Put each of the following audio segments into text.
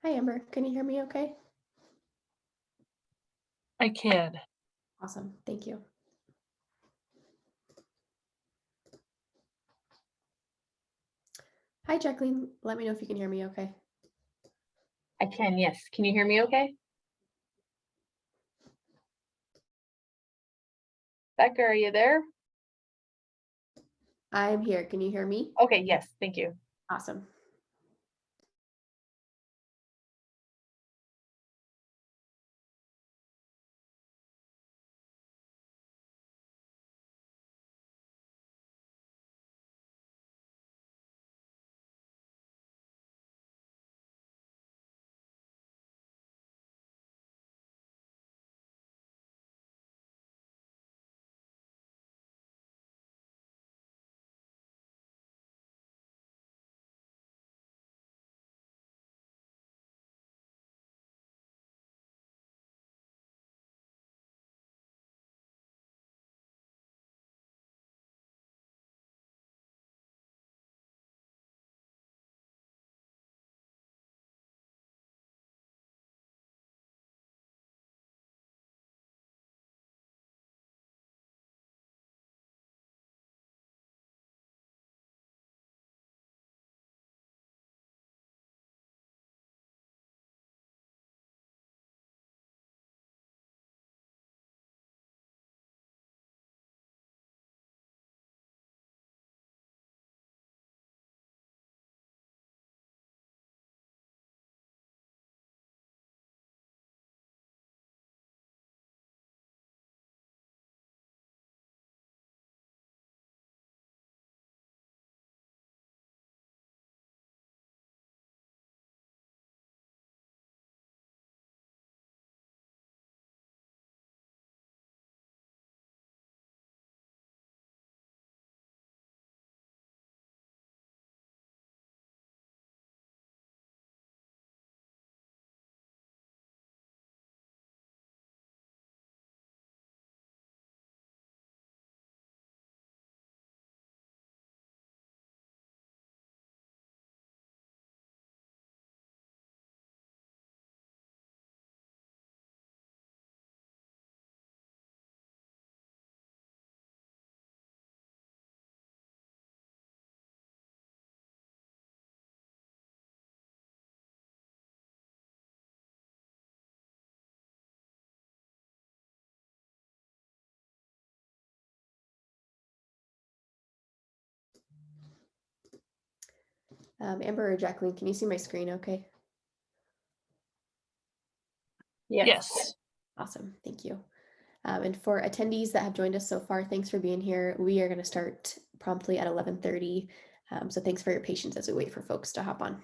Hi, Amber. Can you hear me okay? I can. Awesome. Thank you. Hi, Jacqueline. Let me know if you can hear me okay. I can, yes. Can you hear me okay? Becca, are you there? I'm here. Can you hear me? Okay, yes, thank you. Awesome. Amber or Jacqueline, can you see my screen okay? Yes. Awesome. Thank you. And for attendees that have joined us so far, thanks for being here. We are going to start promptly at 11:30. So thanks for your patience as we wait for folks to hop on.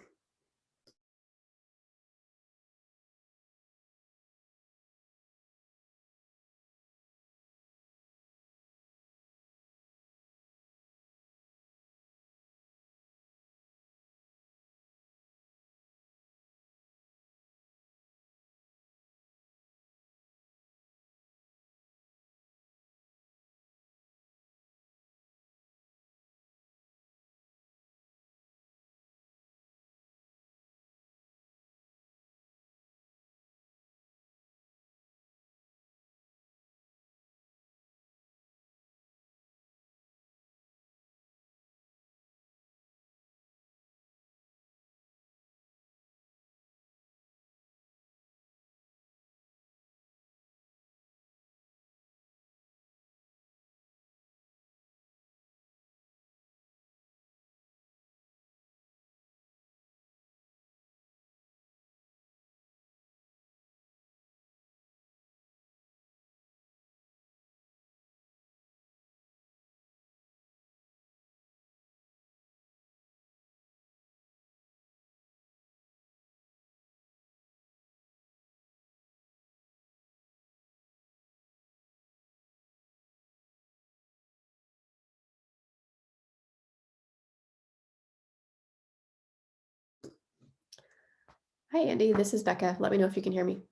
Hi, Andy. This is Becca. Let me know if you can hear me.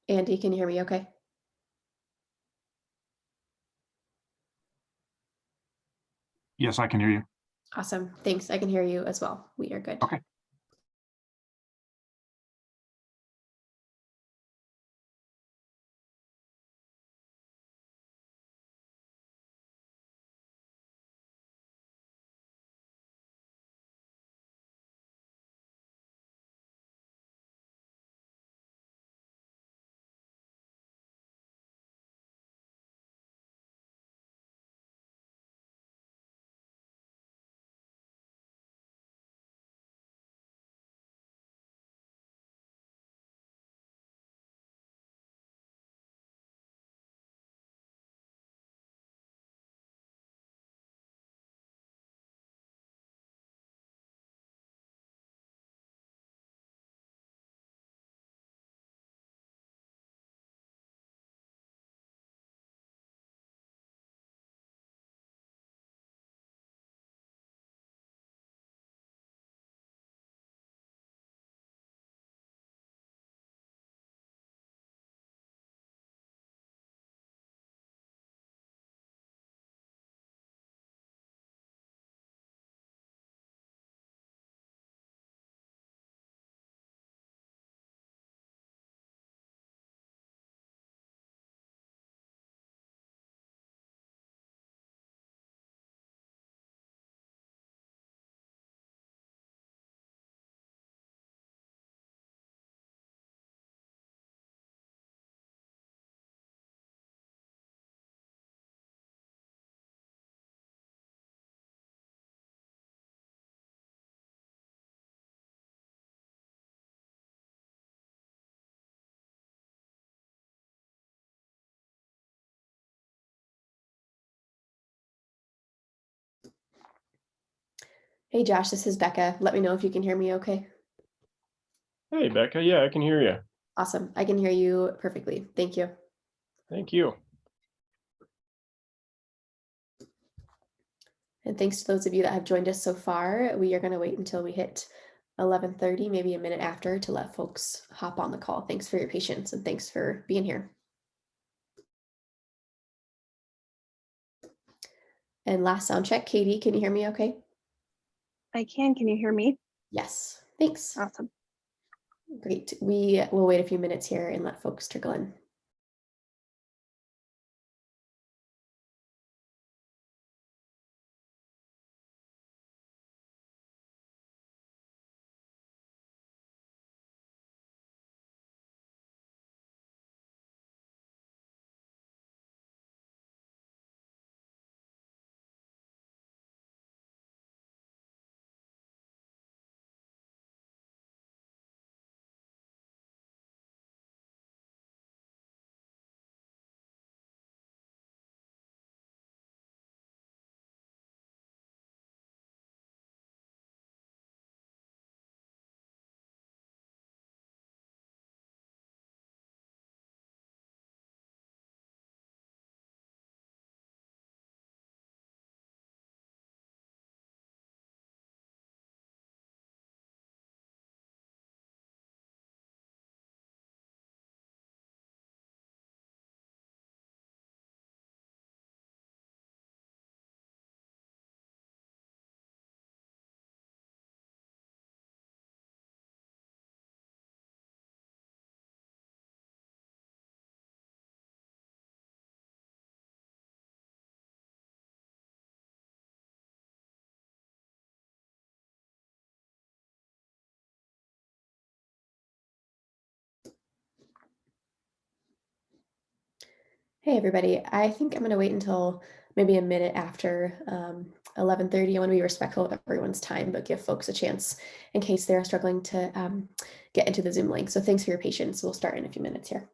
Andy, can you hear me okay? Yes, I can hear you. Awesome. Thanks. I can hear you as well. We are good. Okay. Hey, Josh, this is Becca. Let me know if you can hear me okay. Hey, Becca. Yeah, I can hear you. Awesome. I can hear you perfectly. Thank you. Thank you. And thanks to those of you that have joined us so far. We are going to wait until we hit 11:30, maybe a minute after, to let folks hop on the call. Thanks for your patience and thanks for being here. And last sound check, Katie, can you hear me okay? I can. Can you hear me? Yes. Thanks. Awesome. Great. We will wait a few minutes here and let folks trickle in. Hey, everybody. I think I'm going to wait until maybe a minute after 11:30. I want to be respectful of everyone's time, but give folks a chance in case they're struggling to get into the Zoom link. So thanks for your patience. We'll start in a few minutes here.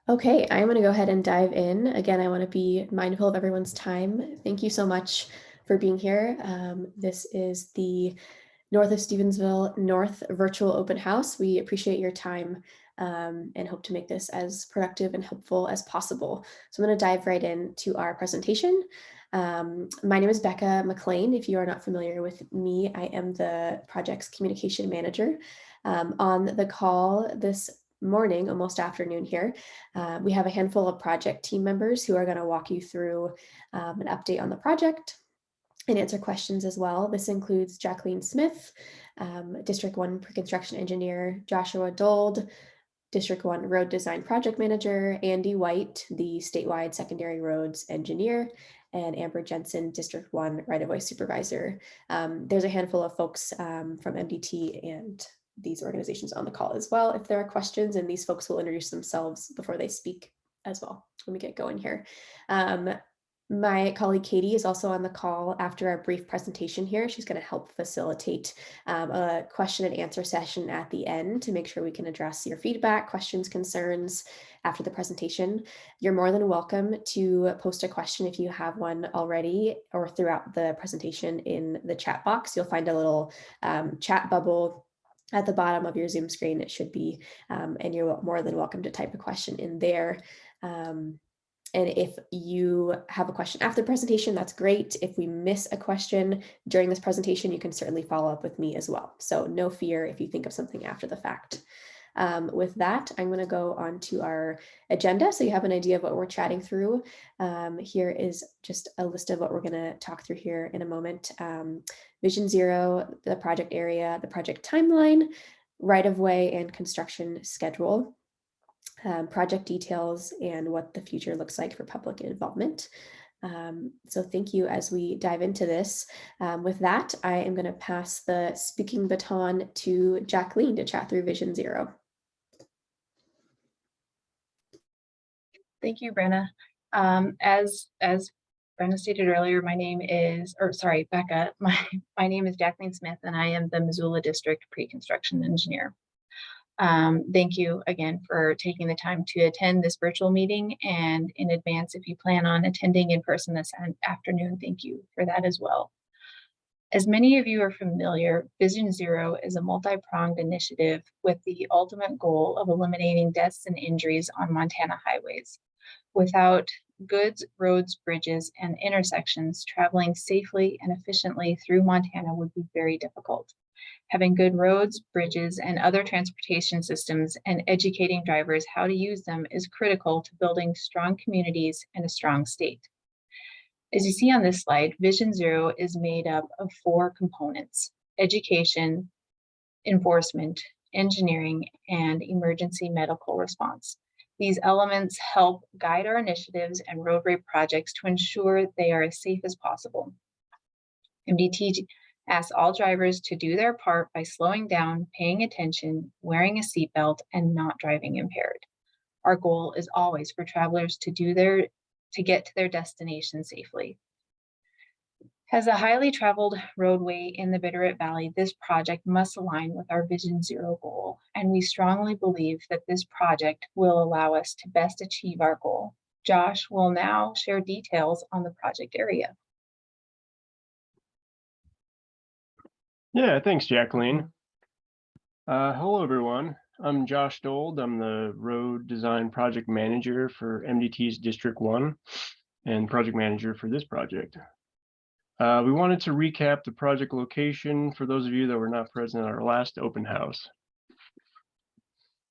Okay, I'm going to go ahead and dive in. Again, I want to be mindful of everyone's time. Thank you so much for being here. This is the North of Stevensville North Virtual Open House. We appreciate your time and hope to make this as productive and helpful as possible. So I'm going to dive right into our presentation. My name is Becca McLean. If you are not familiar with me, I am the project's communication manager. On the call this morning, almost afternoon here, we have a handful of project team members who are going to walk you through an update on the project and answer questions as well. This includes Jacqueline Smith, District 1 Pre-Construction Engineer, Joshua Dold, District 1 Road Design Project Manager, Andy White, the Statewide Secondary Roads Engineer, and Amber Jensen, District 1 Right-of-Way Supervisor. There's a handful of folks from MDT and these organizations on the call as well if there are questions, and these folks will introduce themselves before they speak as well when we get going here. My colleague Katie is also on the call after our brief presentation here. She's going to help facilitate a question and answer session at the end to make sure we can address your feedback, questions, concerns after the presentation. You're more than welcome to post a question if you have one already or throughout the presentation in the chat box. You'll find a little chat bubble at the bottom of your Zoom screen. It should be, and you're more than welcome to type a question in there. And if you have a question after the presentation, that's great. If we miss a question during this presentation, you can certainly follow up with me as well. So no fear if you think of something after the fact. With that, I'm going to go on to our agenda so you have an idea of what we're chatting through. Here is just a list of what we're going to talk through here in a moment. Vision Zero, the project area, the project timeline, right-of-way and construction schedule. Project details and what the future looks like for public involvement. So thank you as we dive into this. With that, I am going to pass the speaking baton to Jacqueline to chat through Vision Zero. Thank you, Brenna. As Brenna stated earlier, Becca, my name is Jacqueline Smith, and I am the Missoula District Pre-Construction Engineer. Thank you again for taking the time to attend this virtual meeting, and in advance, if you plan on attending in person this afternoon, thank you for that as well. As many of you are familiar, Vision Zero is a multi-pronged initiative with the ultimate goal of eliminating deaths and injuries on Montana highways. Without goods, roads, bridges, and intersections, traveling safely and efficiently through Montana would be very difficult. Having good roads, bridges, and other transportation systems and educating drivers how to use them is critical to building strong communities and a strong state. As you see on this slide, Vision Zero is made up of 4 components: education, enforcement, engineering, and emergency medical response. These elements help guide our initiatives and roadway projects to ensure they are as safe as possible. MDT asks all drivers to do their part by slowing down, paying attention, wearing a seatbelt, and not driving impaired. Our goal is always for travelers to get to their destination safely. As a highly traveled roadway in the Bitterroot Valley, this project must align with our Vision Zero goal, and we strongly believe that this project will allow us to best achieve our goal. Josh will now share details on the project area. Yeah, thanks, Jacqueline. Hello, everyone. I'm Josh Dold. I'm the Road Design Project Manager for MDT's District 1 and project manager for this project. We wanted to recap the project location for those of you that were not present at our last open house.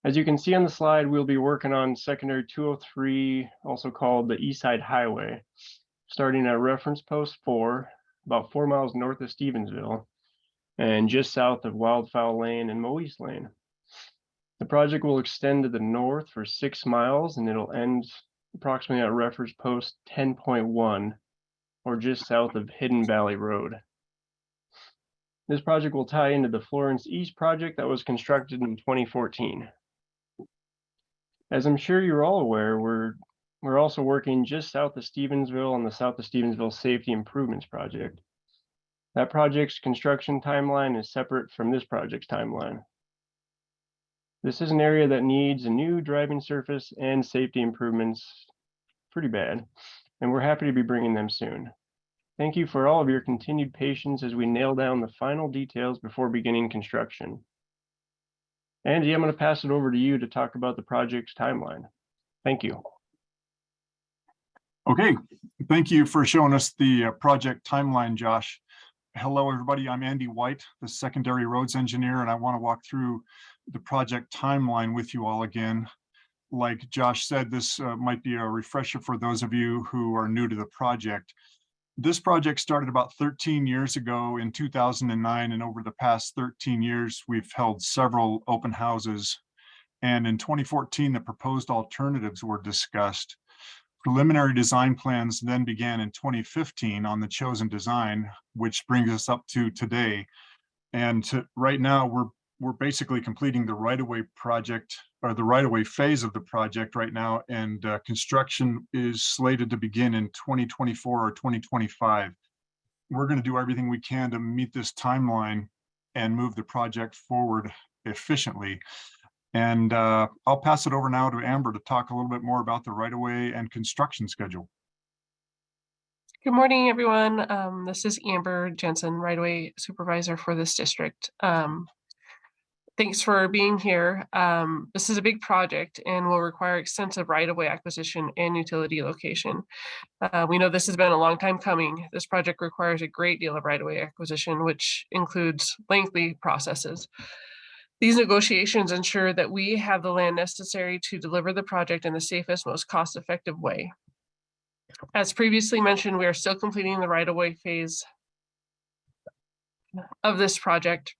As you can see on the slide, we'll be working on Secondary 203, also called the Eastside Highway, starting at reference post 4, about 4 miles north of Stevensville, and just south of Wildfowl Lane and Moise Lane. The project will extend to the north for 6 miles, and it'll end approximately at reference post 10.1, or just south of Hidden Valley Road. This project will tie into the Florence East project that was constructed in 2014. As I'm sure you're all aware, we're also working just south of Stevensville on the South of Stevensville Safety Improvements Project. That project's construction timeline is separate from this project's timeline. This is an area that needs a new driving surface and safety improvements pretty bad, and we're happy to be bringing them soon. Thank you for all of your continued patience as we nail down the final details before beginning construction. Andy, I'm going to pass it over to you to talk about the project's timeline. Thank you. Okay, thank you for showing us the project timeline, Josh. Hello, everybody. I'm Andy White, the secondary roads engineer, and I want to walk through the project timeline with you all again. Like Josh said, this might be a refresher for those of you who are new to the project. This project started about 13 years ago in 2009, and over the past 13 years, we've held several open houses. And in 2014, the proposed alternatives were discussed. Preliminary design plans then began in 2015 on the chosen design, which brings us up to today. And right now, we're basically completing the right-of-way project, or the right-of-way phase of the project right now, and construction is slated to begin in 2024 or 2025. We're going to do everything we can to meet this timeline and move the project forward efficiently. And I'll pass it over now to Amber to talk a little bit more about the right-of-way and construction schedule. Good morning, everyone. This is Amber Jensen, right-of-way supervisor for this district. Thanks for being here. This is a big project and will require extensive right-of-way acquisition and utility location. We know this has been a long time coming. This project requires a great deal of right-of-way acquisition, which includes lengthy processes. These negotiations ensure that we have the land necessary to deliver the project in the safest, most cost-effective way. As previously mentioned, we are still completing the right-of-way phase of this project.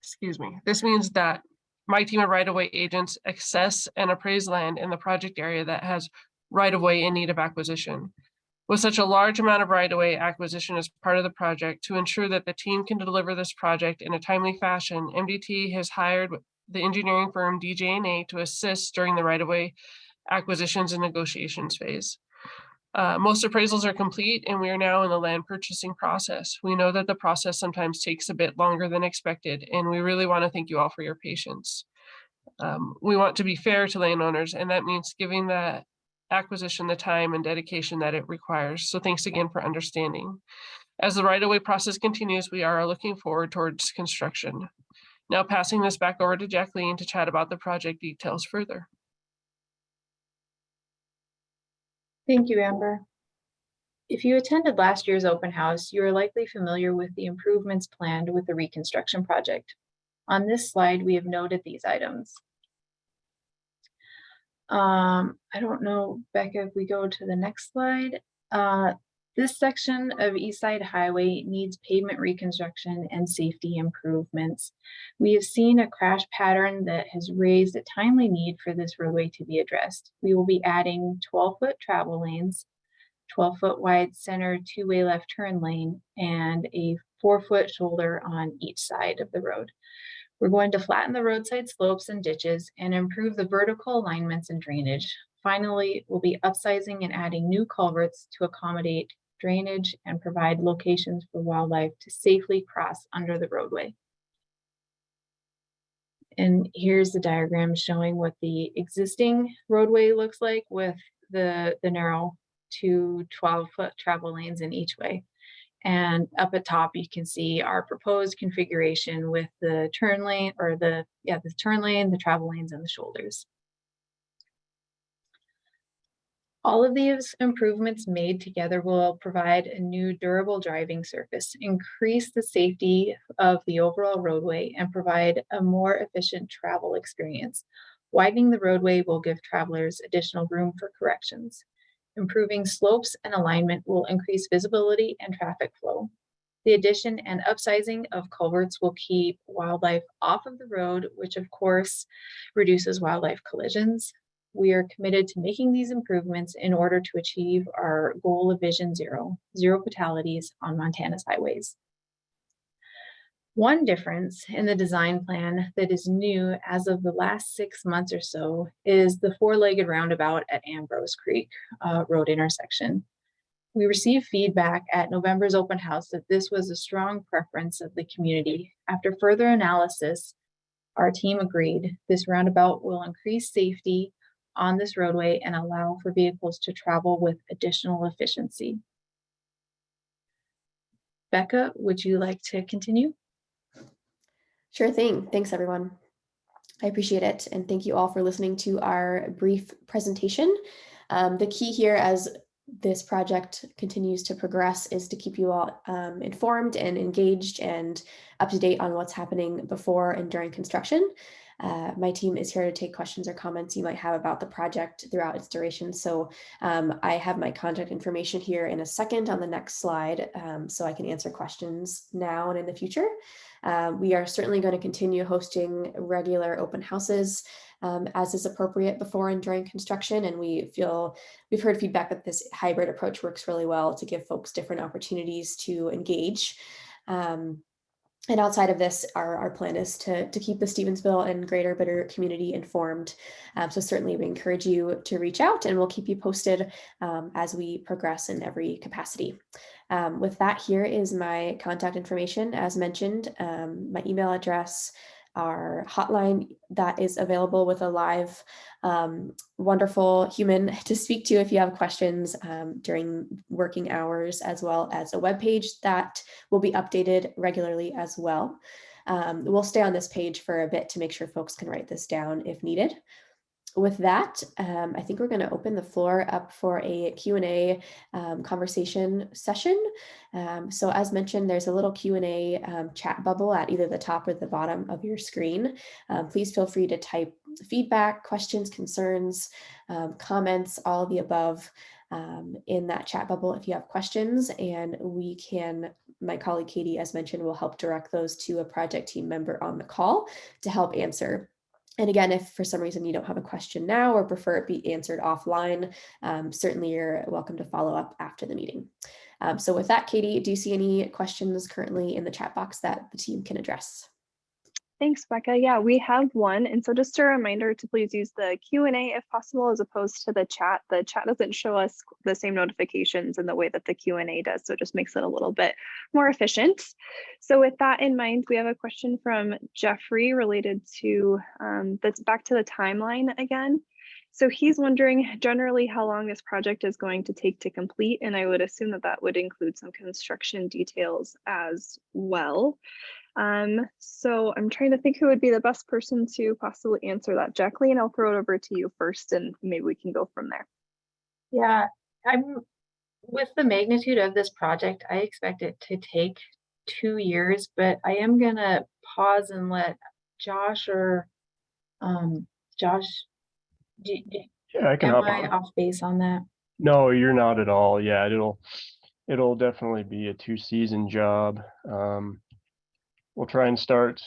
Excuse me. This means that my team of right-of-way agents assess and appraise land in the project area that has right-of-way in need of acquisition. With such a large amount of right-of-way acquisition as part of the project, to ensure that the team can deliver this project in a timely fashion, MDT has hired the engineering firm DJ&A to assist during the right-of-way acquisitions and negotiations phase. Most appraisals are complete and we are now in the land purchasing process. We know that the process sometimes takes a bit longer than expected, and we really want to thank you all for your patience. We want to be fair to landowners, and that means giving the acquisition the time and dedication that it requires. So thanks again for understanding. As the right-of-way process continues, we are looking forward towards construction. Now passing this back over to Jacqueline to chat about the project details further. Thank you, Amber. If you attended last year's open house, you are likely familiar with the improvements planned with the reconstruction project. On this slide, we have noted these items. I don't know, Becca, if we go to the next slide. This section of Eastside Highway needs pavement reconstruction and safety improvements. We have seen a crash pattern that has raised a timely need for this roadway to be addressed. We will be adding 12-foot travel lanes, 12-foot wide center two-way left turn lane, and a 4-foot shoulder on each side of the road. We're going to flatten the roadside slopes and ditches and improve the vertical alignments and drainage. Finally, we'll be upsizing and adding new culverts to accommodate drainage and provide locations for wildlife to safely cross under the roadway. And here's the diagram showing what the existing roadway looks like with the narrow 2 12-foot travel lanes in each way. And up at top, you can see our proposed configuration with the turn lane, or the turn lane, the travel lanes, and the shoulders. All of these improvements made together will provide a new durable driving surface, increase the safety of the overall roadway, and provide a more efficient travel experience. Widening the roadway will give travelers additional room for corrections. Improving slopes and alignment will increase visibility and traffic flow. The addition and upsizing of culverts will keep wildlife off of the road, which of course reduces wildlife collisions. We are committed to making these improvements in order to achieve our goal of Vision Zero, zero fatalities on Montana's highways. One difference in the design plan that is new as of the last 6 months or so is the 4-legged roundabout at Ambrose Creek Road intersection. We received feedback at November's open house that this was a strong preference of the community. After further analysis, Our team agreed this roundabout will increase safety on this roadway and allow for vehicles to travel with additional efficiency. Becca, would you like to continue? Sure thing. Thanks, everyone. I appreciate it. And thank you all for listening to our brief presentation. The key here as this project continues to progress is to keep you all informed and engaged and up to date on what's happening before and during construction. My team is here to take questions or comments you might have about the project throughout its duration. So I have my contact information here in a second on the next slide, so I can answer questions now and in the future. We are certainly going to continue hosting regular open houses as is appropriate before and during construction. And we've heard feedback that this hybrid approach works really well to give folks different opportunities to engage. And outside of this, our plan is to keep the Stevensville and Greater Bitter community informed. So certainly we encourage you to reach out, and we'll keep you posted as we progress in every capacity. With that, here is my contact information. As mentioned, my email address, our hotline that is available with a live, wonderful human to speak to if you have questions during working hours, as well as a webpage that will be updated regularly as well. We'll stay on this page for a bit to make sure folks can write this down if needed. With that, I think we're going to open the floor up for a Q&A conversation session. So as mentioned, there's a little Q&A chat bubble at either the top or the bottom of your screen. Please feel free to type feedback, questions, concerns, comments, all of the above in that chat bubble if you have questions, and my colleague Katie, as mentioned, will help direct those to a project team member on the call to help answer. And again, if for some reason you don't have a question now or prefer it be answered offline, certainly you're welcome to follow up after the meeting. So with that, Katie, do you see any questions currently in the chat box that the team can address? Thanks, Becca. Yeah, we have one. And so just a reminder to please use the Q&A if possible, as opposed to the chat. The chat doesn't show us the same notifications in the way that the Q&A does. So it just makes it a little bit more efficient. So with that in mind, we have a question from Jeffrey related to, that's back to the timeline again. So he's wondering generally how long this project is going to take to complete. And I would assume that that would include some construction details as well. So I'm trying to think who would be the best person to possibly answer that. Jacqueline, I'll throw it over to you first, and maybe we can go from there. Yeah, with the magnitude of this project, I expect it to take 2 years, but I am gonna pause and let Josh or Josh, Yeah, I can am hop I on. off base on that? No, you're not at all. Yeah, it'll definitely be a 2-season job. We'll try and start,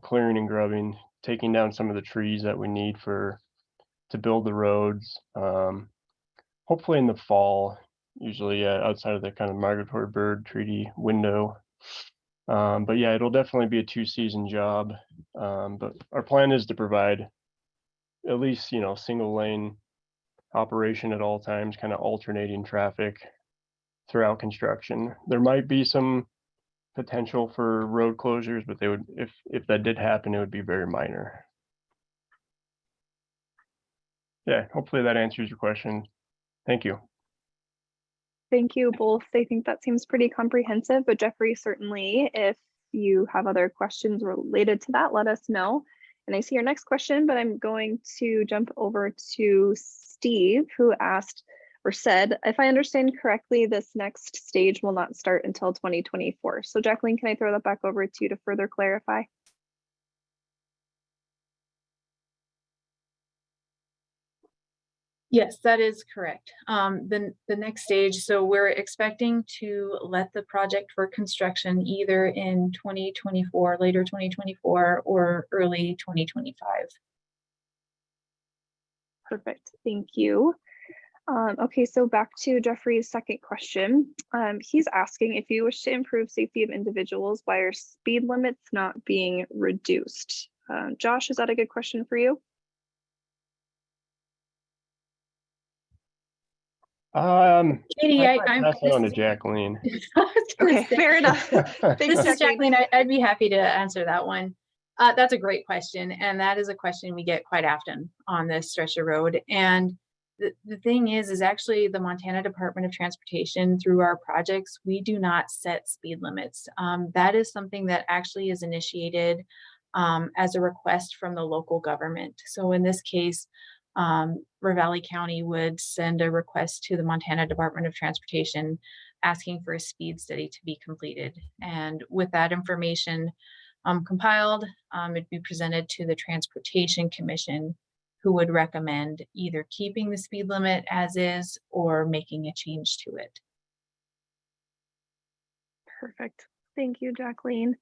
clearing and grubbing, taking down some of the trees that we need to build the roads. Hopefully in the fall, usually outside of the kind of migratory bird treaty window. But yeah, it'll definitely be a 2-season job. But our plan is to provide at least, single lane operation at all times, kind of alternating traffic throughout construction. There might be some potential for road closures, but they would, if that did happen, it would be very minor. Yeah, hopefully that answers your question. Thank you. Thank you both. I think that seems pretty comprehensive, but Jeffrey, certainly, if you have other questions related to that, let us know. And I see your next question, but I'm going to jump over to Steve, who asked or said, if I understand correctly, this next stage will not start until 2024. So Jacqueline, can I throw that back over to you to further clarify? Yes, that is correct. The next stage, so we're expecting to let the project for construction either in 2024, later 2024, or early 2025. Perfect, thank you. Okay, so back to Jeffrey's second question. He's asking, if you wish to improve safety of individuals, why are speed limits not being reduced? Josh, is that a good question for you? Katie, I'm pass it on to Jacqueline. Okay, fair enough. Thanks, This is Jacqueline. I'd be happy to answer that one. That's a great question. And that is a question we get quite often on this stretch of road. And the thing is actually the Montana Department of Transportation, through our projects, we do not set speed limits. That is something that actually is initiated as a request from the local government. So in this case, Ravalli County would send a request to the Montana Department of Transportation asking for a speed study to be completed. And with that information compiled, it'd be presented to the Transportation Commission, who would recommend either keeping the speed limit as is or making a change to it. Perfect. Thank you, Jacqueline.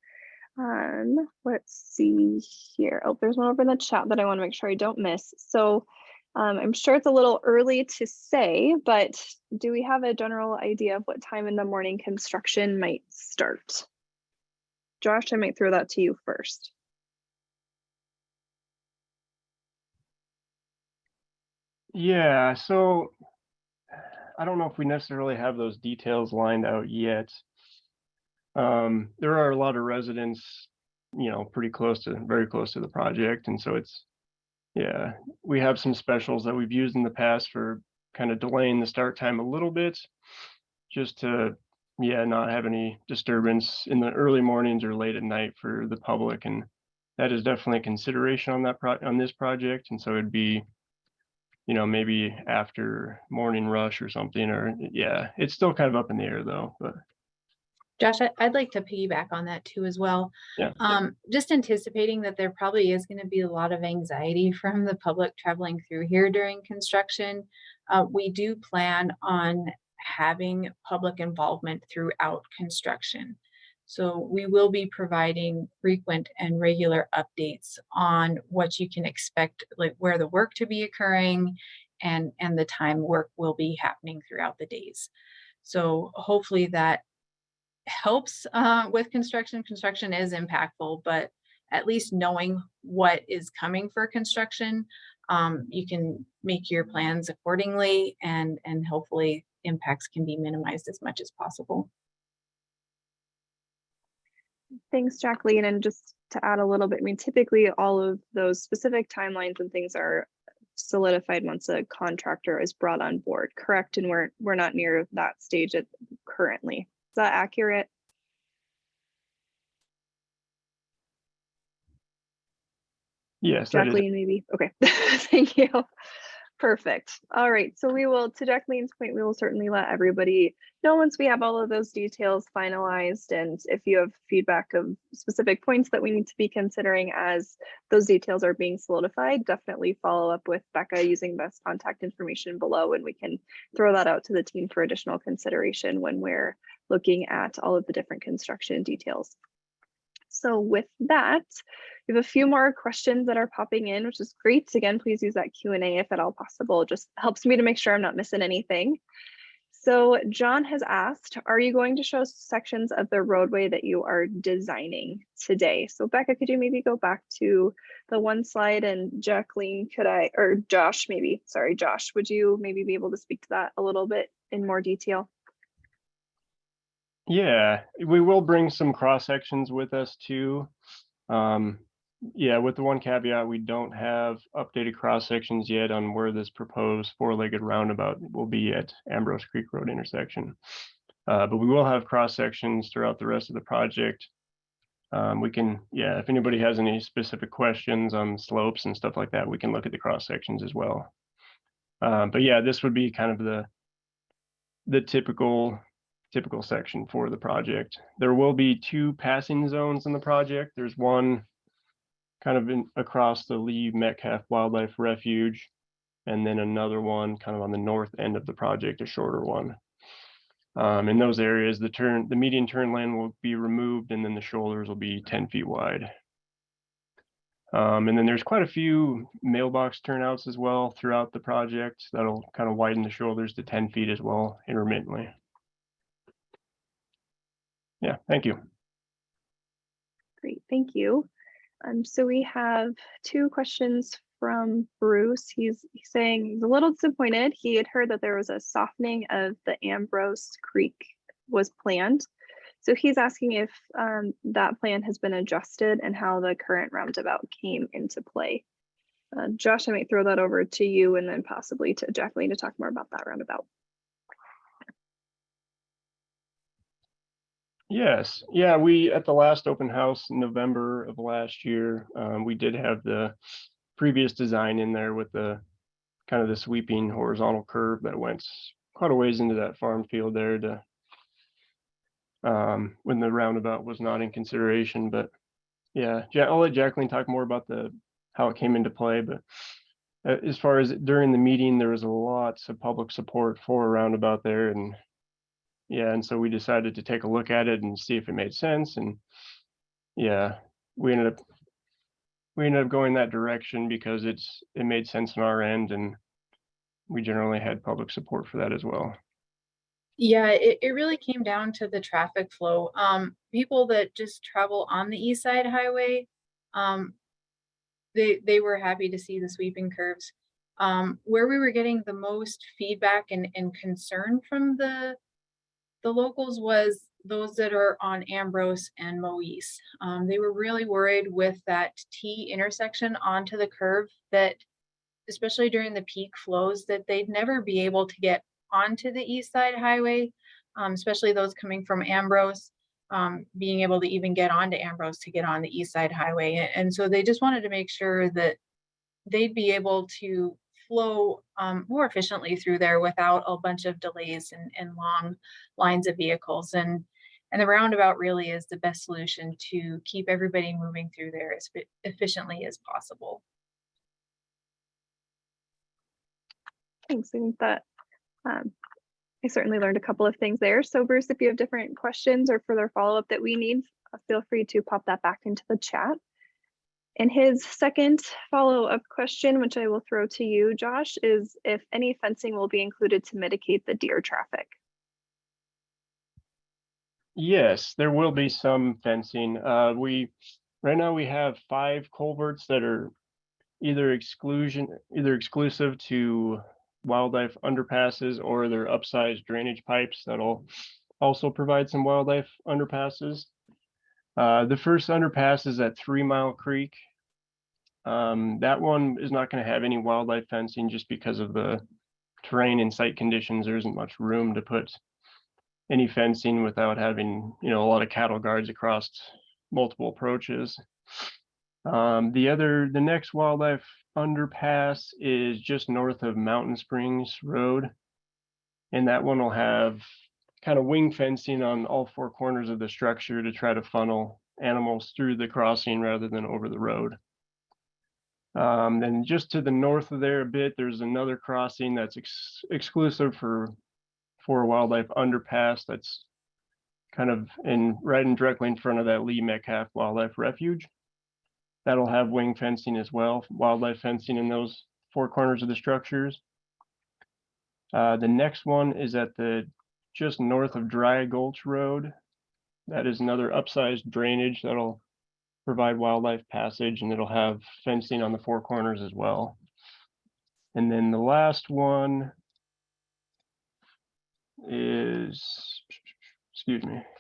Let's see here. Oh, there's one over in the chat that I want to make sure I don't miss. So I'm sure it's a little early to say, but do we have a general idea of what time in the morning construction might start? Josh, I might throw that to you first. Yeah, so I don't know if we necessarily have those details lined out yet. There are a lot of residents, you know, very close to the project. And so it's, yeah, we have some specials that we've used in the past for kind of delaying the start time a little bit, just to, yeah, not have any disturbance in the early mornings or late at night for the public. And that is definitely a consideration on that on this project. And so it'd be, you know, maybe after morning rush or something, or yeah, it's still kind of up in the air though, but. Josh, I'd like to piggyback on that too as well. Yeah. Just anticipating that there probably is going to be a lot of anxiety from the public traveling through here during construction. We do plan on having public involvement throughout construction. So we will be providing frequent and regular updates on what you can expect, like where the work to be occurring and the time work will be happening throughout the days. So hopefully that helps with construction. Construction is impactful, but at least knowing what is coming for construction, you can make your plans accordingly, and hopefully impacts can be minimized as much as possible. Thanks, Jacqueline. And just to add a little bit, I mean, typically all of those specific timelines and things are solidified once a contractor is brought on board, correct? And we're not near that stage currently. Is that accurate? Yes, Jacqueline, maybe. Okay, thank you. Perfect. All right, so we will, to Jacqueline's point, we will certainly let everybody know once we have all of those details finalized. And if you have feedback of specific points that we need to be considering as those details are being solidified, definitely follow up with Becca using best contact information below, and we can throw that out to the team for additional consideration when we're looking at all of the different construction details. So with that, we have a few more questions that are popping in, which is great. Again, please use that Q&A if at all possible. It just helps me to make sure I'm not missing anything. So John has asked, are you going to show sections of the roadway that you are designing today? So Becca, could you maybe go back to the one slide, and Jacqueline, or Josh maybe, sorry, Josh, would you maybe be able to speak to that a little bit in more detail? Yeah, we will bring some cross sections with us too. Yeah, with the one caveat, we don't have updated cross sections yet on where this proposed four-legged roundabout will be at Ambrose Creek Road intersection. But we will have cross sections throughout the rest of the project. We can, yeah, if anybody has any specific questions on slopes and stuff like that, we can look at the cross sections as well. But yeah, this would be kind of the typical section for the project. There will be two passing zones in the project. There's one kind of across the Lee Metcalf Wildlife Refuge, and then another one kind of on the north end of the project, a shorter one. In those areas, the median turn lane will be removed, and then the shoulders will be 10 feet wide. And then there's quite a few mailbox turnouts as well throughout the project that'll kind of widen the shoulders to 10 feet as well, intermittently. Yeah, thank you. Great, thank you. So we have two questions from Bruce. He's saying he's a little disappointed. He had heard that there was a softening of the Ambrose Creek was planned. So he's asking if that plan has been adjusted and how the current roundabout came into play. Josh, I might throw that over to you and then possibly to Jacqueline to talk more about that roundabout. Yes, yeah, we at the last open house in November of last year, we did have the previous design in there with the kind of the sweeping horizontal curve that went quite a ways into that farm field there to when the roundabout was not in consideration. But yeah, I'll let Jacqueline talk more about how it came into play. But as far as during the meeting, there was lots of public support for a roundabout there, and yeah, and so we decided to take a look at it and see if it made sense. And yeah, we ended up going that direction because it made sense on our end, and we generally had public support for that as well. Yeah, it really came down to the traffic flow. People that just travel on the Eastside Highway, they were happy to see the sweeping curves. Where we were getting the most feedback and concern from the locals was those that are on Ambrose and Moise. They were really worried with that T intersection onto the curve that, especially during the peak flows, that they'd never be able to get onto the Eastside Highway, especially those coming from Ambrose, being able to even get onto Ambrose to get on the Eastside Highway. And so they just wanted to make sure that they'd be able to flow more efficiently through there without a bunch of delays and long lines of vehicles. And the roundabout really is the best solution to keep everybody moving through there as efficiently as possible. Thanks. I think that I certainly learned a couple of things there. So Bruce, if you have different questions or further follow-up that we need, feel free to pop that back into the chat. And his second follow-up question, which I will throw to you, Josh, is if any fencing will be included to mitigate the deer traffic. Yes, there will be some fencing. Right now we have 5 culverts that are either exclusive to wildlife underpasses, or they're upsized drainage pipes that'll also provide some wildlife underpasses. The first underpass is at 3 Mile Creek. That one is not going to have any wildlife fencing just because of the terrain and site conditions. There isn't much room to put any fencing without having, a lot of cattle guards across multiple approaches. The next wildlife underpass is just north of Mountain Springs Road, and that one will have kind of wing fencing on all 4 corners of the structure to try to funnel animals through the crossing rather than over the road. Then just to the north of there a bit, there's another crossing that's exclusive for a wildlife underpass that's kind of right in directly in front of that Lee Metcalf Wildlife Refuge. That'll have wing fencing as well, wildlife fencing in those 4 corners of the structures. The next one is at just north of Dry Gulch Road. That is another upsized drainage that'll provide wildlife passage, and it'll have fencing on the 4 corners as well. And then the last one is,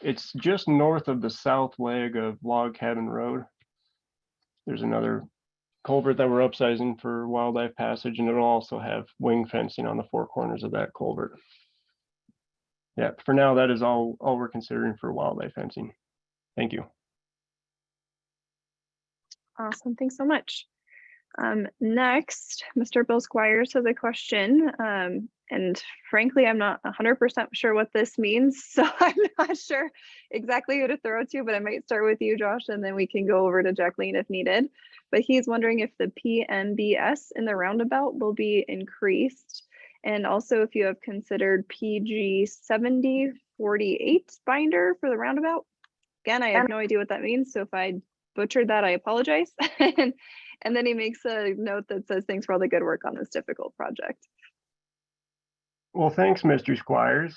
it's just north of the south leg of Log Cabin Road. There's another culvert that we're upsizing for wildlife passage, and it'll also have wing fencing on the 4 corners of that culvert. Yeah, for now, that is all we're considering for wildlife fencing. Thank you. Awesome, thanks so much. Next, Mr. Bill Squires has a question, and frankly, I'm not 100% sure what this means, so I'm not sure exactly who to throw it to, but I might start with you, Josh, and then we can go over to Jacqueline if needed. But he's wondering if the PMBS in the roundabout will be increased, and also if you have considered PG 7048 binder for the roundabout. Again, I have no idea what that means, so if I butchered that, I apologize. And then he makes a note that says, thanks for all the good work on this difficult project. Well, thanks, Mr. Squires.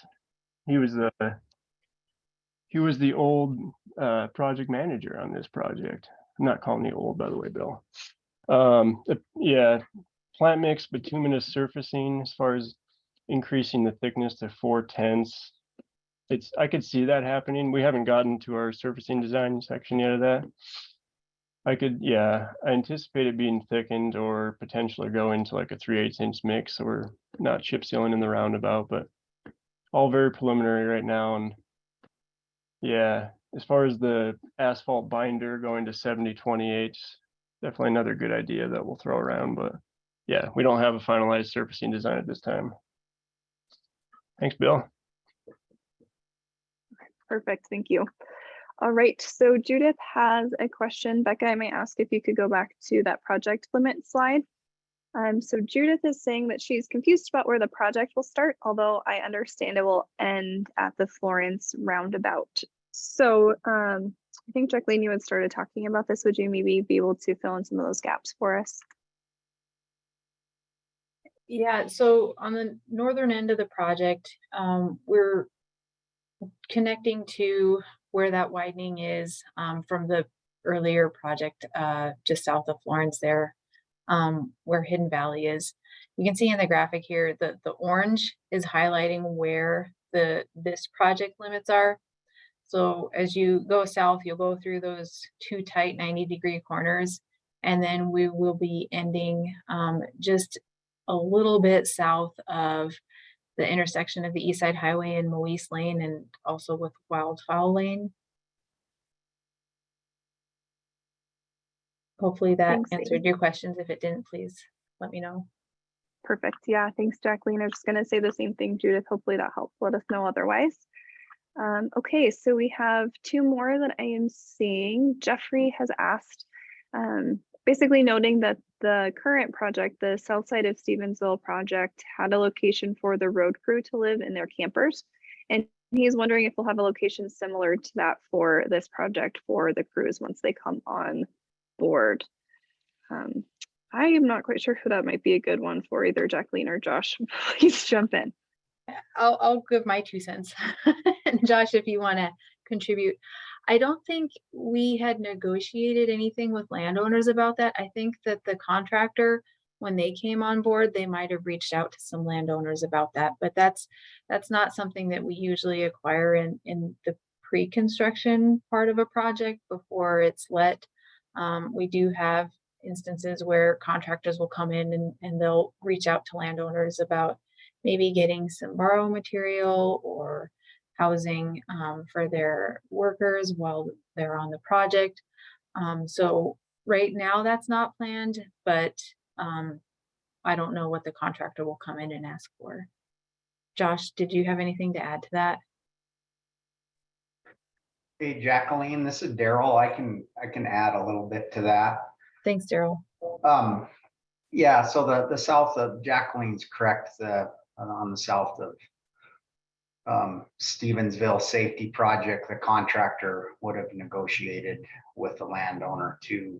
He was the old project manager on this project. I'm not calling you old, by the way, Bill. Yeah, plant mix bituminous surfacing as far as increasing the thickness to 4/10 I could see that happening. We haven't gotten to our surfacing design section yet of that. I anticipate it being thickened or potentially go into like a 3/8 inch mix, or not chip sealing in the roundabout, but all very preliminary right now. And yeah, as far as the asphalt binder going to 70/28, definitely another good idea that we'll throw around, but yeah, we don't have a finalized surfacing design at this time. Thanks, Bill. Perfect, thank you. All right, so Judith has a question. Becca, I may ask if you could go back to that project limit slide. So Judith is saying that she's confused about where the project will start, although I understand it will end at the Florence Roundabout. So I think Jacqueline, you had started talking about this. Would you maybe be able to fill in some of those gaps for us? Yeah, so on the northern end of the project, we're connecting to where that widening is from the earlier project just south of Florence there, where Hidden Valley is. You can see in the graphic here that the orange is highlighting where this project limits are. So as you go south, you'll go through those two tight 90-degree corners, and then we will be ending just a little bit south of the intersection of the Eastside Highway and Moise Lane, and also with Wildfowl Lane. Hopefully that Thanks, answered your questions. If it didn't, please let me know. Perfect. Yeah, thanks, Jacqueline. I was just going to say the same thing, Judith. Hopefully that helps. Let us know otherwise. Okay, so we have two more that I am seeing. Jeffrey has asked, basically noting that the current project, the south side of Stevensville project, had a location for the road crew to live in their campers. And he's wondering if we'll have a location similar to that for this project for the crews once they come on board. I am not quite sure who that might be a good one for, either Jacqueline or Josh. Please jump in. I'll give my 2 cents. Josh, if you want to contribute. I don't think we had negotiated anything with landowners about that. I think that the contractor, when they came on board, they might have reached out to some landowners about that, but that's not something that we usually acquire in the pre-construction part of a project before it's let. We do have instances where contractors will come in and they'll reach out to landowners about maybe getting some borrow material or housing for their workers while they're on the project. So right now that's not planned, but I don't know what the contractor will come in and ask for. Josh, did you have anything to add to that? Hey, Jacqueline, this is Daryl. I can add a little bit to that. Thanks, Daryl. Yeah, so the south of Jacqueline's correct. On the south of Stevensville safety project, the contractor would have negotiated with the landowner to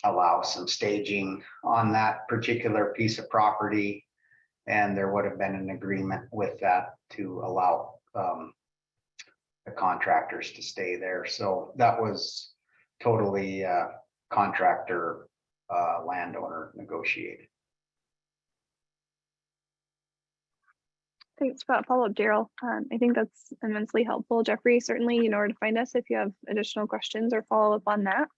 allow some staging on that particular piece of property, and there would have been an agreement with that to allow the contractors to stay there. So that was totally contractor landowner negotiated. Thanks for that follow-up, Daryl. I think that's immensely helpful. Jeffrey, certainly you know where to find us if you have additional questions or follow-up on that.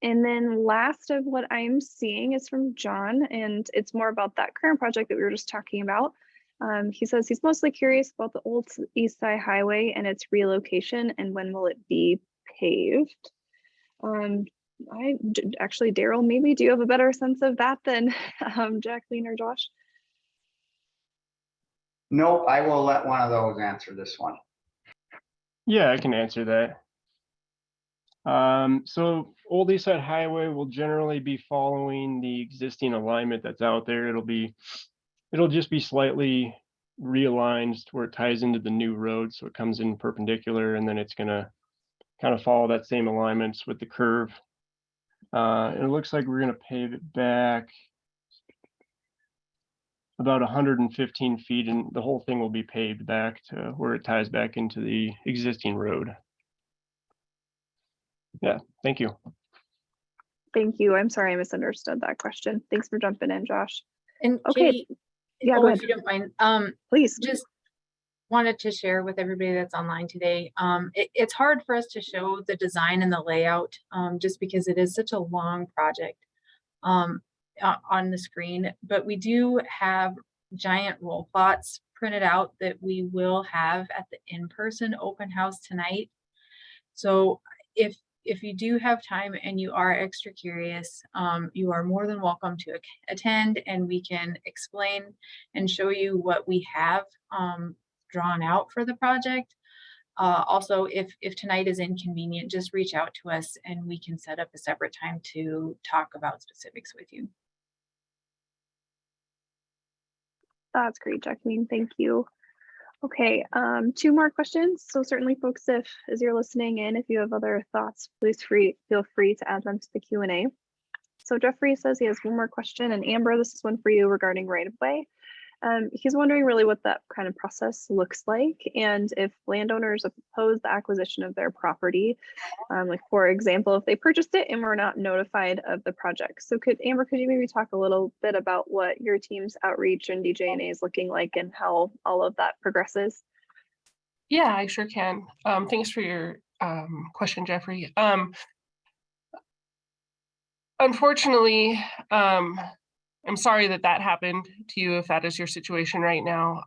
And then last of what I'm seeing is from John, and it's more about that current project that we were just talking about. He says he's mostly curious about the old Eastside Highway and its relocation and when will it be paved. Actually, Daryl, maybe do you have a better sense of that than Jacqueline or Josh? Nope, I will let one of those answer this one. Yeah, I can answer that. So Old Eastside Highway will generally be following the existing alignment that's out there. It'll just be slightly realigned to where it ties into the new road, so it comes in perpendicular, and then it's gonna kind of follow that same alignments with the curve. And it looks like we're gonna pave it back about 115 feet, and the whole thing will be paved back to where it ties back into the existing road. Yeah, thank you. Thank you. I'm sorry I misunderstood that question. Thanks for jumping in, Josh. And Okay. Katie, Yeah, go ahead. if you don't mind, Please. just wanted to share with everybody that's online today. It's hard for us to show the design and the layout just because it is such a long project on the screen, but we do have giant roll plots printed out that we will have at the in-person open house tonight. So if you do have time and you are extra curious, you are more than welcome to attend, and we can explain and show you what we have drawn out for the project. Also, if tonight is inconvenient, just reach out to us and we can set up a separate time to talk about specifics with you. That's great, Jacqueline. Thank you. Okay, 2 more questions. So certainly folks, if as you're listening in, if you have other thoughts, please feel free to add them to the Q&A. So Jeffrey says he has 1 more question, and Amber, this is one for you regarding right-of-way. He's wondering really what that kind of process looks like, and if landowners oppose the acquisition of their property, like for example, if they purchased it and were not notified of the project. So Amber, could you maybe talk a little bit about what your team's outreach and DJ&A is looking like and how all of that progresses? Yeah, I sure can. Thanks for your question, Jeffrey. Unfortunately, I'm sorry that happened to you if that is your situation right now.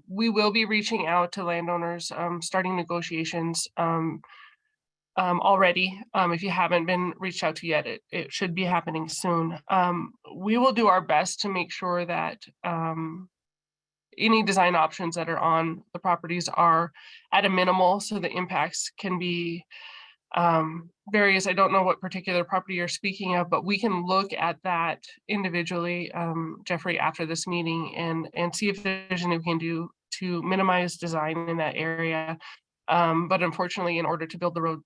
We will be reaching out to landowners, starting negotiations already. If you haven't been reached out to yet, it should be happening soon. We will do our best to make sure that any design options that are on the properties are at a minimal, so the impacts can be various. I don't know what particular property you're speaking of, but we can look at that individually, Jeffrey, after this meeting and see if there's anything we can do to minimize design in that area. But unfortunately, in order to build the road,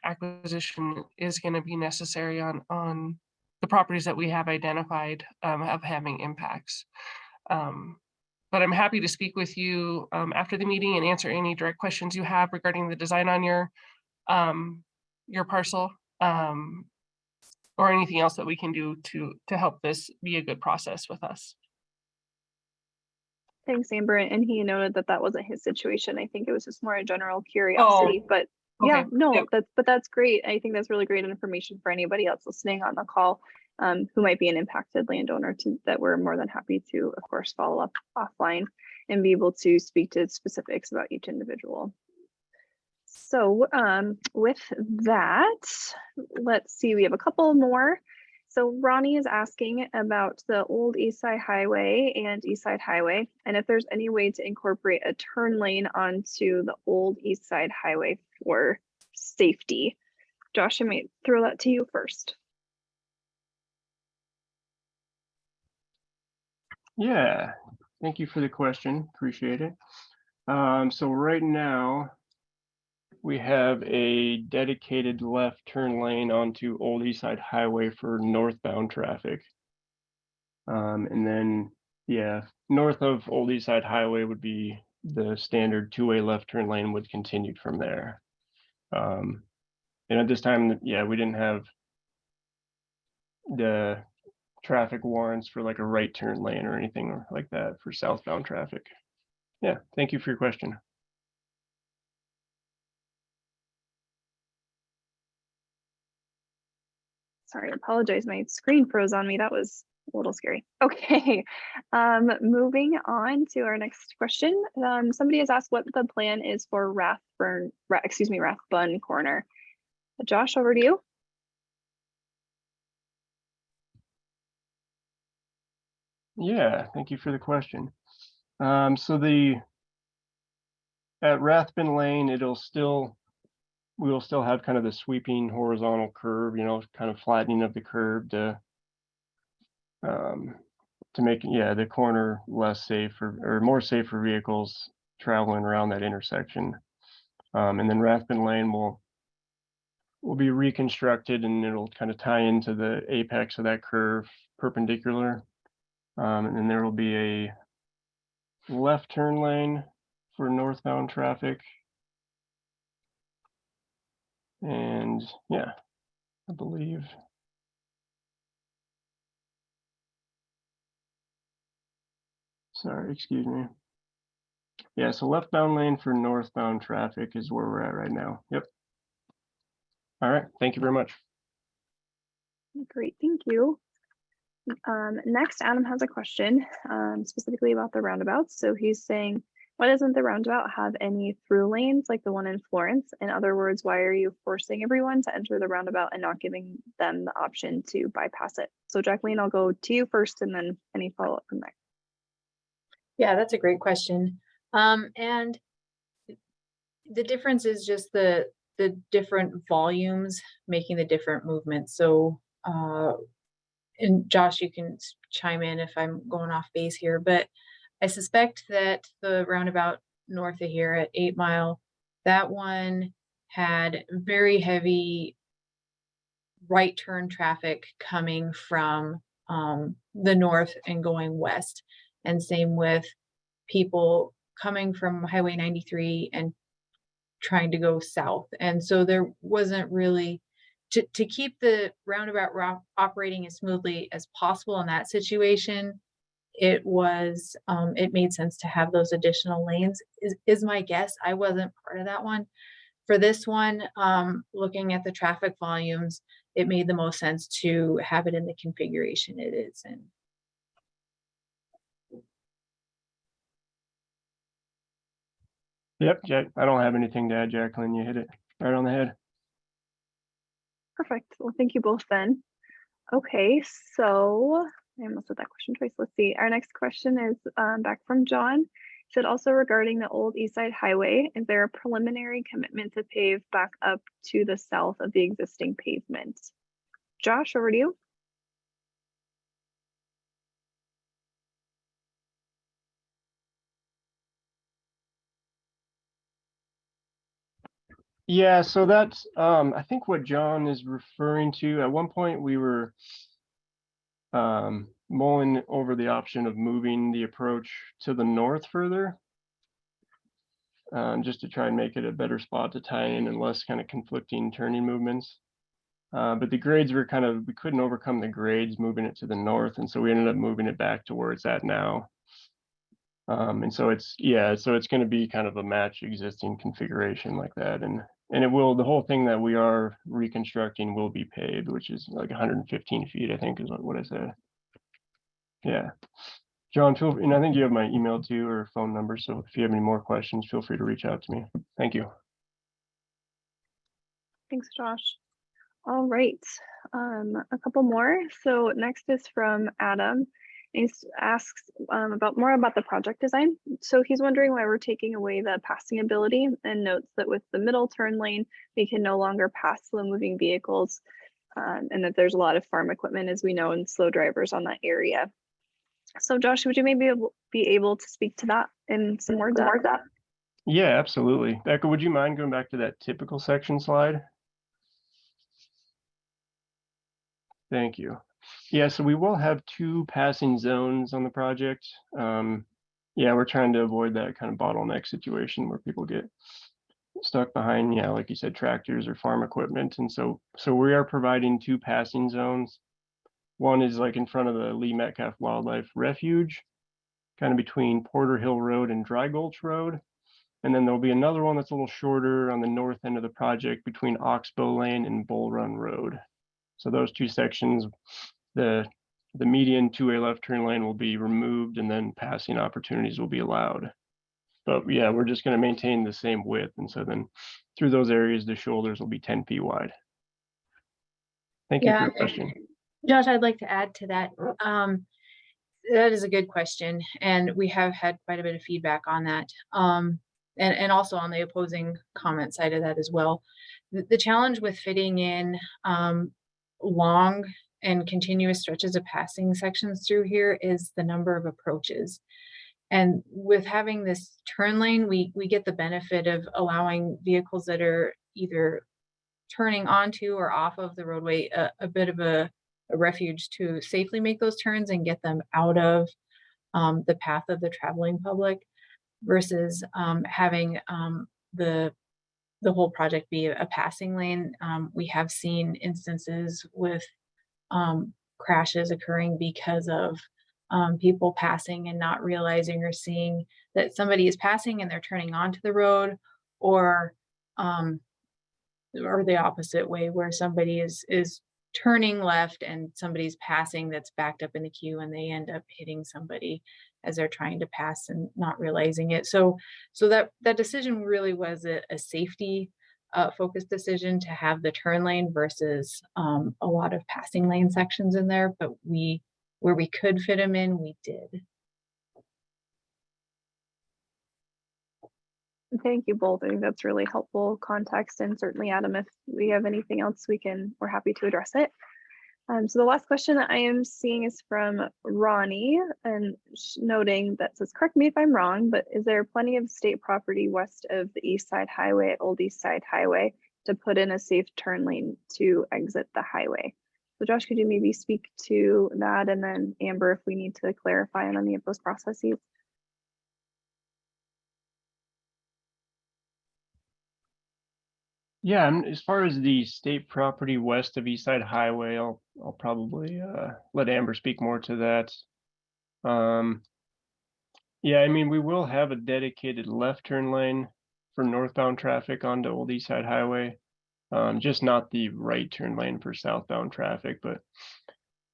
acquisition is going to be necessary on the properties that we have identified of having impacts. But I'm happy to speak with you after the meeting and answer any direct questions you have regarding the design on your parcel, or anything else that we can do to help this be a good process with us. Thanks, Amber. And he noted that that wasn't his situation. I think it was just more a general curiosity, but yeah, Okay. no, Yep. that's great. I think that's really great information for anybody else listening on the call who might be an impacted landowner that we're more than happy to, of course, follow up offline and be able to speak to specifics about each individual. So with that, let's see, we have a couple more. So Ronnie is asking about the old Eastside Highway and Eastside Highway, and if there's any way to incorporate a turn lane onto the old Eastside Highway for safety. Josh, I might throw that to you first. Yeah, thank you for the question. Appreciate it. So right now, we have a dedicated left turn lane onto Old Eastside Highway for northbound traffic. And then, yeah, north of Old Eastside Highway would be the standard 2-way left turn lane would continue from there. And at this time, yeah, we didn't have the traffic warrants for like a right turn lane or anything like that for southbound traffic. Yeah, thank you for your question. Sorry, I apologize. My screen froze on me. That was a little scary. Okay, moving on to our next question. Somebody has asked what the plan is for Rathbun corner. Josh, over to you. Yeah, thank you for the question. So at Rathbun Lane, we will still have kind of the sweeping horizontal curve, you know, kind of flattening of the curve to make, yeah, the corner less safe or more safe for vehicles traveling around that intersection. And then Rathbun Lane will be reconstructed, and it'll kind of tie into the apex of that curve perpendicular. And then there will be a left turn lane for northbound traffic. And yeah, I believe. Sorry, excuse me. Yeah, so leftbound lane for northbound traffic is where we're at right now. Yep. All right, thank you very much. Great, thank you. Next, Adam has a question specifically about the roundabouts. So he's saying, why doesn't the roundabout have any through lanes like the one in Florence? In other words, why are you forcing everyone to enter the roundabout and not giving them the option to bypass it? So Jacqueline, I'll go to you first and then any follow-up from there. Yeah, that's a great question. And the difference is just the different volumes making the different movements. So, and Josh, you can chime in if I'm going off base here, but I suspect that the roundabout north of here at 8 Mile, that one had very heavy right turn traffic coming from the north and going west. And same with people coming from Highway 93 and trying to go south. And so there wasn't really, to keep the roundabout route operating as smoothly as possible in that situation, it was, it made sense to have those additional lanes, is my guess. I wasn't part of that one. For this one, looking at the traffic volumes, it made the most sense to have it in the configuration it is in. Yep, Jack, I don't have anything to add, Jacqueline. You hit it right on the head. Perfect. Well, thank you both then. Okay, so I almost said that question twice. Let's see. Our next question is back from John. He said, also regarding the old Eastside Highway, is there a preliminary commitment to pave back up to the south of the existing pavement? Josh, over to you. Yeah, so that's I think what John is referring to. At one point we were mulling over the option of moving the approach to the north further, just to try and make it a better spot to tie in and less kind of conflicting turning movements. But the grades were kind of, we couldn't overcome the grades moving it to the north, and so we ended up moving it back to where it's at now. And so it's, yeah, so it's going to be kind of a match existing configuration like that. And it will, the whole thing that we are reconstructing will be paved, which is like 115 feet, I think is what I said. Yeah. John, and I think you have my email too, or phone number. So if you have any more questions, feel free to reach out to me. Thank you. Thanks, Josh. All right, a couple more. So next is from Adam. He asks about the project design. So he's wondering why we're taking away the passing ability, and notes that with the middle turn lane, we can no longer pass slow moving vehicles, and that there's a lot of farm equipment, as we know, and slow drivers on that area. So Josh, would you maybe be able to speak to that in some more depth? Yeah, absolutely. Becca, would you mind going back to that typical section slide? Thank you. Yeah, so we will have 2 passing zones on the project. Yeah, we're trying to avoid that kind of bottleneck situation where people get stuck behind, yeah, like you said, tractors or farm equipment. And so we are providing 2 passing zones. One is like in front of the Lee Metcalf Wildlife Refuge, kind of between Porter Hill Road and Dry Gulch Road. And then there'll be another one that's a little shorter on the north end of the project between Oxbow Lane and Bull Run Road. So those 2 sections, the median 2-way left turn lane will be removed, and then passing opportunities will be allowed. But yeah, we're just going to maintain the same width. And so then through those areas, the shoulders will be 10 feet wide. Thank you for your question. Josh, I'd like to add to that. That is a good question. And we have had quite a bit of feedback on that. And also on the opposing comment side of that as well. The challenge with fitting in long and continuous stretches of passing sections through here is the number of approaches. And with having this turn lane, we get the benefit of allowing vehicles that are either turning onto or off of the roadway a bit of a refuge to safely make those turns and get them out of the path of the traveling public, versus having the whole project be a passing lane. We have seen instances with crashes occurring because of people passing and not realizing or seeing that somebody is passing and they're turning onto the road, or the opposite way where somebody is turning left and somebody's passing that's backed up in the queue and they end up hitting somebody as they're trying to pass and not realizing it. So that decision really was a safety focused decision to have the turn lane versus a lot of passing lane sections in there, but where we could fit them in, we did. Thank you both. I think that's really helpful context, and certainly Adam, if we have anything else, we're happy to address it. So the last question that I am seeing is from Ronnie, and noting that says, correct me if I'm wrong, but is there plenty of state property west of the Eastside Highway, Old Eastside Highway, to put in a safe turn lane to exit the highway? So Josh, could you maybe speak to that? And then Amber, if we need to clarify on any of those processes. Yeah, and as far as the state property west of Eastside Highway, I'll probably let Amber speak more to that. Yeah, I mean, we will have a dedicated left turn lane for northbound traffic onto Old Eastside Highway, just not the right turn lane for southbound traffic. But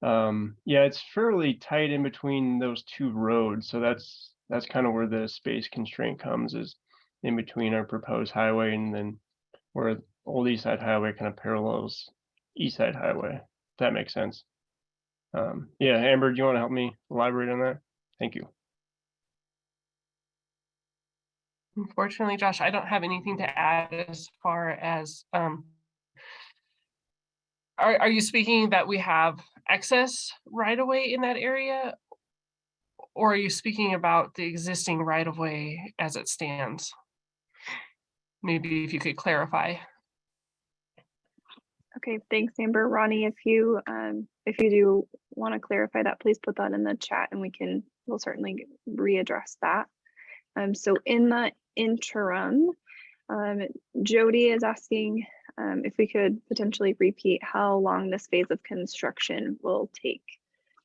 yeah, it's fairly tight in between those two roads, so that's kind of where the space constraint comes, is in between our proposed highway and then where Old Eastside Highway kind of parallels Eastside Highway, if that makes sense. Yeah, Amber, do you want to help me elaborate on that? Thank you. Unfortunately, Josh, I don't have anything to add as far as, are you speaking that we have excess right of way in that area? Or are you speaking about the existing right of way as it stands? Maybe if you could clarify. Okay, thanks, Amber. Ronnie, if you do want to clarify that, please put that in the chat and we'll certainly readdress that. So in the interim, Jody is asking if we could potentially repeat how long this phase of construction will take.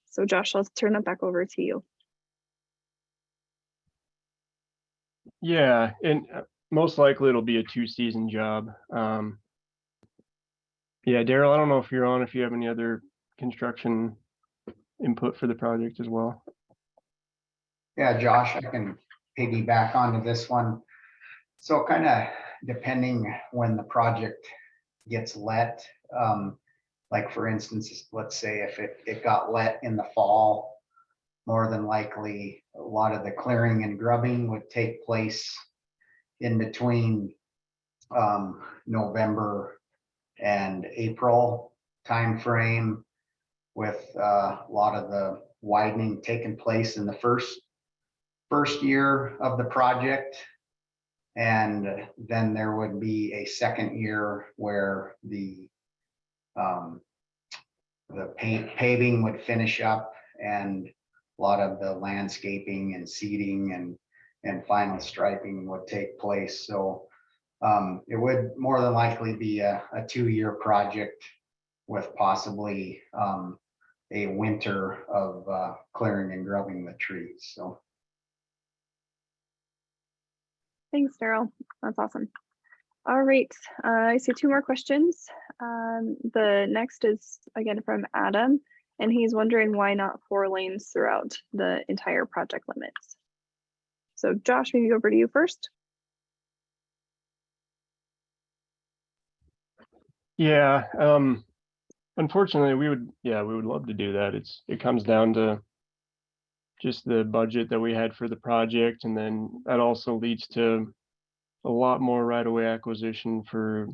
So Josh, I'll turn that back over to you. Yeah, and most likely it'll be a 2-season job. Yeah, Daryl, I don't know if you're on, if you have any other construction input for the project as well. Yeah, Josh, I can piggyback onto this one. So kind of depending when the project gets let, like for instance, let's say if it got let in the fall, more than likely a lot of the clearing and grubbing would take place in between November and April timeframe, with a lot of the widening taking place in the first year of the project. And then there would be a second year where the paving would finish up and a lot of the landscaping and seeding and final striping would take place. So it would more than likely be a 2-year project with possibly a winter of clearing and grubbing the trees. So Thanks, Daryl. That's awesome. All right, I see 2 more questions. The next is again from Adam, and he's wondering why not 4 lanes throughout the entire project limits. So Josh, maybe over to you first. Yeah, unfortunately we would love to do that. It comes down to just the budget that we had for the project, and then that also leads to a lot more right-of-way acquisition for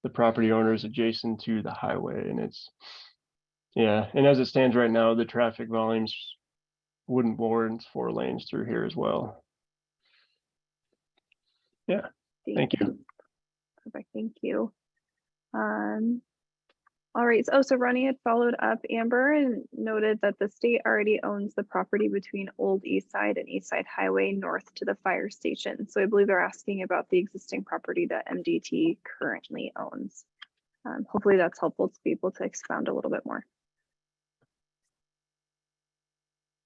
the property owners adjacent to the highway. And and as it stands right now, the traffic volumes wouldn't warrant 4 lanes through here as well. Yeah, thank you. Perfect, thank you. All right, so Ronnie had followed up Amber and noted that the state already owns the property between Old Eastside and Eastside Highway north to the fire station. So I believe they're asking about the existing property that MDT currently owns. Hopefully that's helpful to be able to expound a little bit more.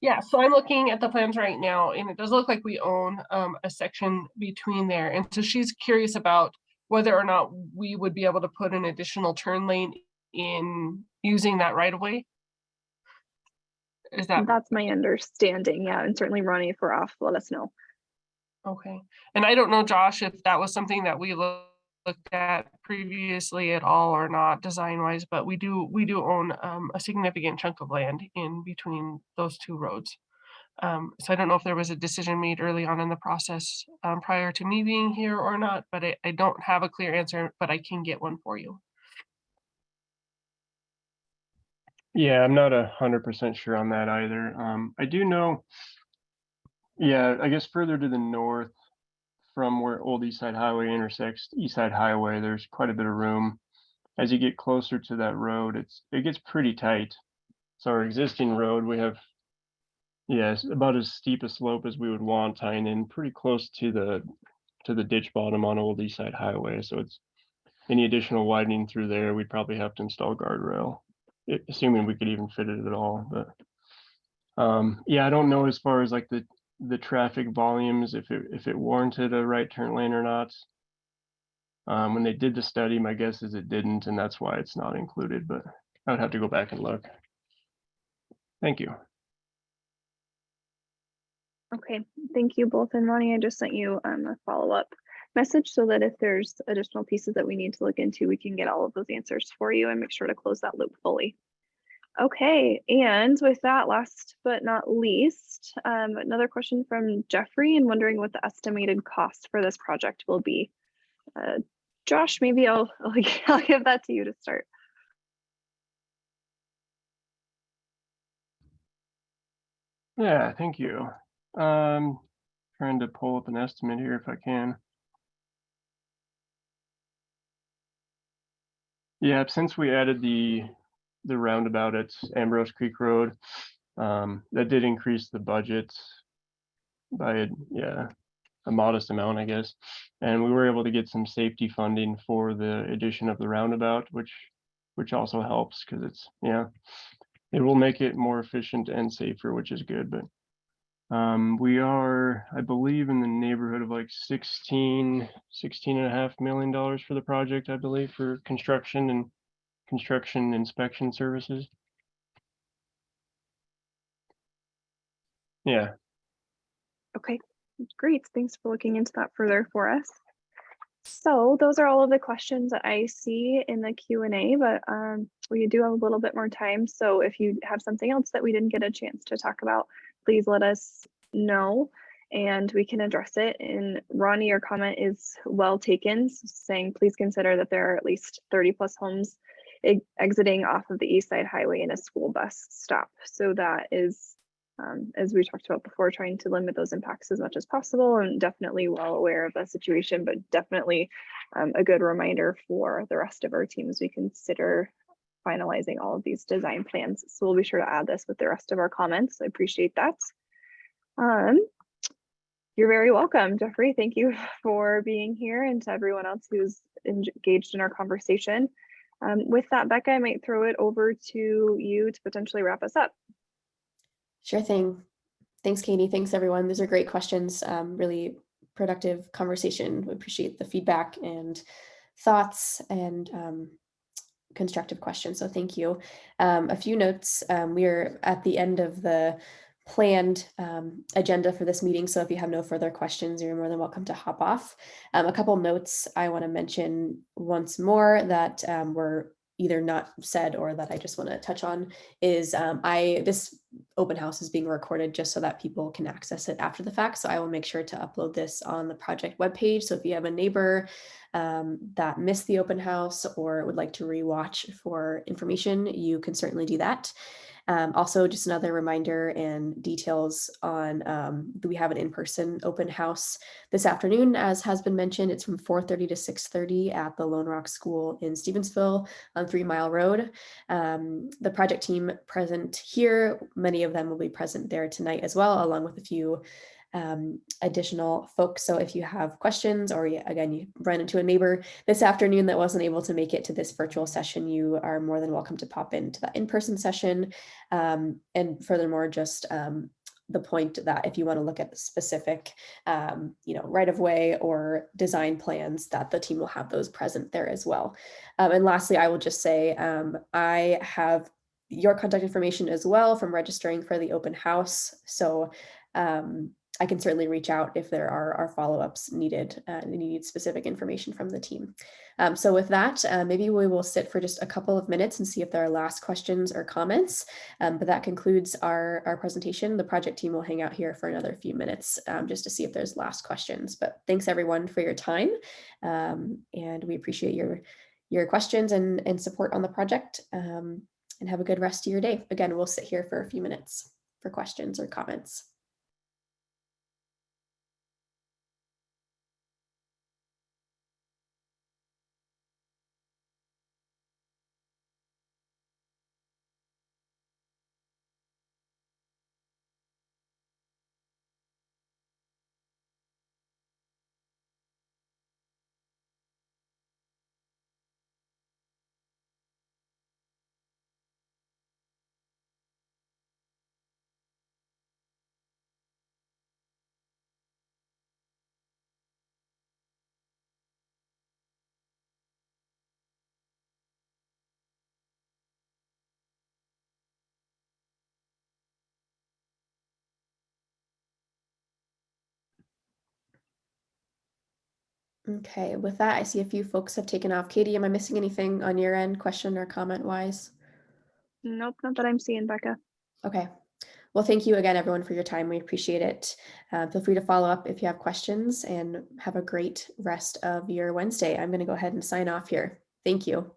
Yeah, so I'm looking at the plans right now, and it does look like we own a section between there. And so she's curious about whether or not we would be able to put an additional turn lane in using that right of way. Is that That's my understanding. Yeah, and certainly Ronnie, if we're off, let us know. okay? And I don't know, Josh, if that was something that we looked at previously at all or not design wise, but we do own a significant chunk of land in between those two roads. So I don't know if there was a decision made early on in the process prior to me being here or not, but I don't have a clear answer, but I can get one for you. Yeah, I'm not 100% sure on that either. I do know, yeah, I guess further to the north from where Old Eastside Highway intersects Eastside Highway, there's quite a bit of room. As you get closer to that road, it gets pretty tight. So our existing road, we have, yes, about as steep a slope as we would want, tying in pretty close to the ditch bottom on Old Eastside Highway. So it's any additional widening through there, we'd probably have to install guardrail, assuming we could even fit it at all. But yeah, I don't know as far as like the traffic volumes, if it warranted a right turn lane or not. When they did the study, my guess is it didn't, and that's why it's not included, but I would have to go back and look. Thank you. Okay, thank you both. And Ronnie, I just sent you a follow-up message so that if there's additional pieces that we need to look into, we can get all of those answers for you and make sure to close that loop fully. Okay, and with that, last but not least, another question from Jeffrey and wondering what the estimated cost for this project will be. Josh, maybe I'll give that to you to start. Yeah, thank you. Trying to pull up an estimate here if I can. Yeah, since we added the roundabout at Ambrose Creek Road, that did increase the budget by a modest amount, I guess. And we were able to get some safety funding for the addition of the roundabout, which also helps because it will make it more efficient and safer, which is good. But we are, I believe, in the neighborhood of like $16.5 million for the project, I believe, for construction and construction inspection services. Yeah. Okay, great. Thanks for looking into that further for us. So those are all of the questions that I see in the Q&A, but we do have a little bit more time. So if you have something else that we didn't get a chance to talk about, please let us know and we can address it. And Ronnie, your comment is well taken, saying please consider that there are at least 30+ homes exiting off of the Eastside Highway in a school bus stop. So that is, as we talked about before, trying to limit those impacts as much as possible, and definitely well aware of the situation, but definitely a good reminder for the rest of our team as we consider finalizing all of these design plans. So we'll be sure to add this with the rest of our comments. I appreciate that. You're very welcome, Jeffrey. Thank you for being here, and to everyone else who's engaged in our conversation. With that, Becca, I might throw it over to you to potentially wrap us up. Sure thing. Thanks, Katie. Thanks, everyone. Those are great questions. Really productive conversation. We appreciate the feedback and thoughts and constructive questions. So thank you. A few notes. We are at the end of the planned agenda for this meeting. So if you have no further questions, you're more than welcome to hop off. A couple notes I want to mention once more that were either not said or that I just want to touch on is this open house is being recorded just so that people can access it after the fact. So I will make sure to upload this on the project webpage. So if you have a neighbor that missed the open house or would like to rewatch for information, you can certainly do that. Also, just another reminder and details on we have an in-person open house this afternoon, as has been mentioned. It's from 4:30 to 6:30 at the Lone Rock School in Stevensville on 3 Mile Road. The project team present here, many of them will be present there tonight as well, along with a few additional folks. So if you have questions, or again, you run into a neighbor this afternoon that wasn't able to make it to this virtual session, you are more than welcome to pop into that in-person session. And furthermore, just the point that if you want to look at the specific, right of way or design plans, that the team will have those present there as well. And lastly, I will just say, I have your contact information as well from registering for the open house. So I can certainly reach out if there are follow-ups needed and you need specific information from the team. So with that, maybe we will sit for just a couple of minutes and see if there are last questions or comments. But that concludes our presentation. The project team will hang out here for another few minutes just to see if there's last questions. But thanks everyone for your time. And we appreciate your questions and support on the project. And have a good rest of your day. Again, we'll sit here for a few minutes for questions or comments. Okay, with that, I see a few folks have taken off. Katie, am I missing anything on your end, question or comment wise? Nope, not that I'm seeing, Becca. Okay. Well, thank you again, everyone, for your time. We appreciate it. Feel free to follow up if you have questions, and have a great rest of your Wednesday. I'm going to go ahead and sign off here. Thank you.